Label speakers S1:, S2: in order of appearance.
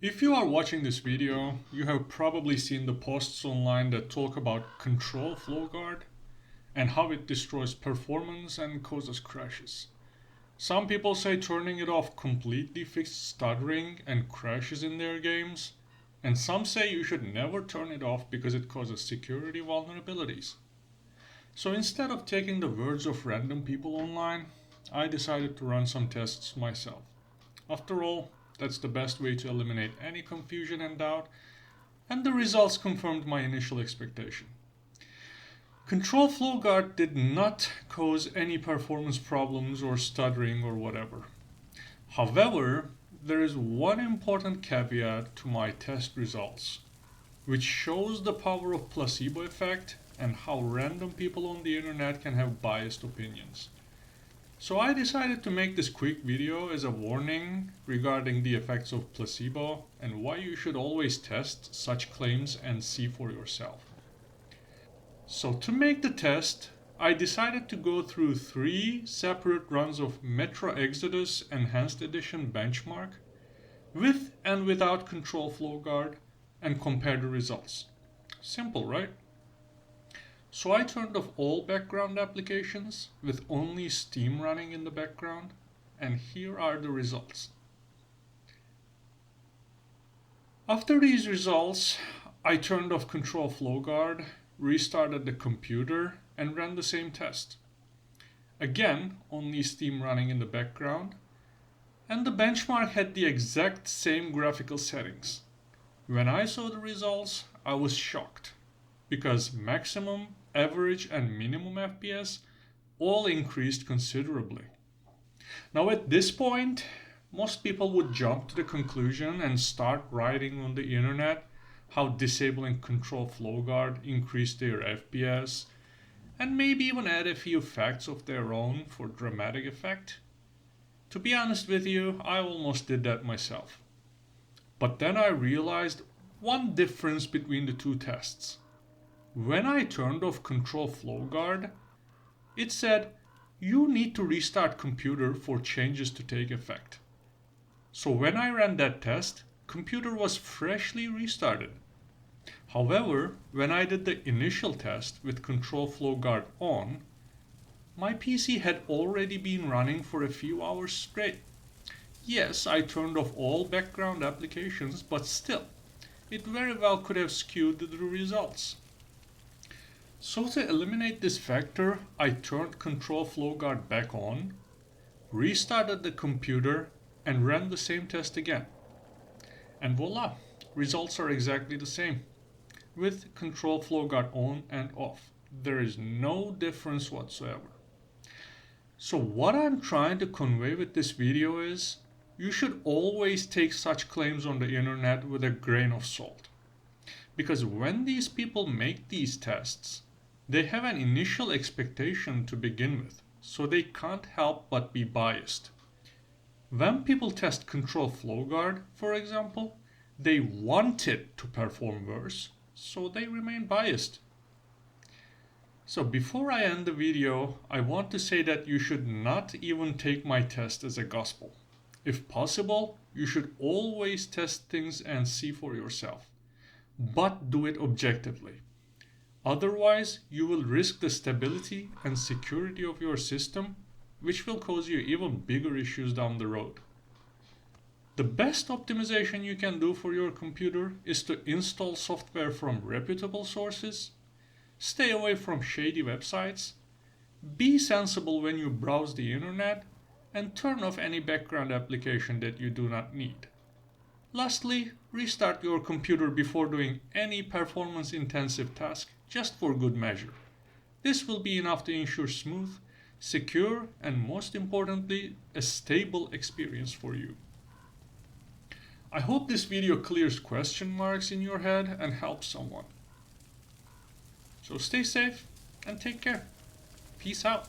S1: If you are watching this video, you have probably seen the posts online that talk about control flow guard and how it destroys performance and causes crashes. Some people say turning it off completely fixes stuttering and crashes in their games, and some say you should never turn it off because it causes security vulnerabilities. So instead of taking the words of random people online, I decided to run some tests myself. After all, that's the best way to eliminate any confusion and doubt, and the results confirmed my initial expectation. Control flow guard did not cause any performance problems or stuttering or whatever. However, there is one important caveat to my test results, which shows the power of placebo effect and how random people on the internet can have biased opinions. So I decided to make this quick video as a warning regarding the effects of placebo and why you should always test such claims and see for yourself. So to make the test, I decided to go through 3 separate runs of Metro Exodus Enhanced Edition benchmark with and without control flow guard and compare the results. Simple, right? So I turned off all background applications with only Steam running in the background, and here are the results. After these results, I turned off control flow guard, restarted the computer, and ran the same test. Again, only Steam running in the background, and the benchmark had the exact same graphical settings. When I saw the results, I was shocked, because maximum, average, and minimum FPS all increased considerably. Now at this point, most people would jump to the conclusion and start writing on the internet how disabling control flow guard increased their FPS, and maybe even add a few facts of their own for dramatic effect. To be honest with you, I almost did that myself. But then I realized one difference between the two tests. When I turned off control flow guard, it said you need to restart computer for changes to take effect. So when I ran that test, computer was freshly restarted. However, when I did the initial test with control flow guard on, my PC had already been running for a few hours straight. Yes, I turned off all background applications, but still, it very well could have skewed the results. So to eliminate this factor, I turned control flow guard back on, restarted the computer, and ran the same test again. And voila, results are exactly the same, with control flow guard on and off. There is no difference whatsoever. So what I'm trying to convey with this video is, you should always take such claims on the internet with a grain of salt. Because when these people make these tests, they have an initial expectation to begin with, so they can't help but be biased. When people test control flow guard, for example, they want it to perform worse, so they remain biased. So before I end the video, I want to say that you should not even take my test as a gospel. If possible, you should always test things and see for yourself, but do it objectively. Otherwise, you will risk the stability and security of your system, which will cause you even bigger issues down the road. The best optimization you can do for your computer is to install software from reputable sources, stay away from shady websites, be sensible when you browse the internet, and turn off any background application that you do not need. Lastly, restart your computer before doing any performance-intensive task, just for good measure. This will be enough to ensure smooth, secure, and most importantly, a stable experience for you. I hope this video clears question marks in your head and helps someone. So stay safe and take care. Peace out.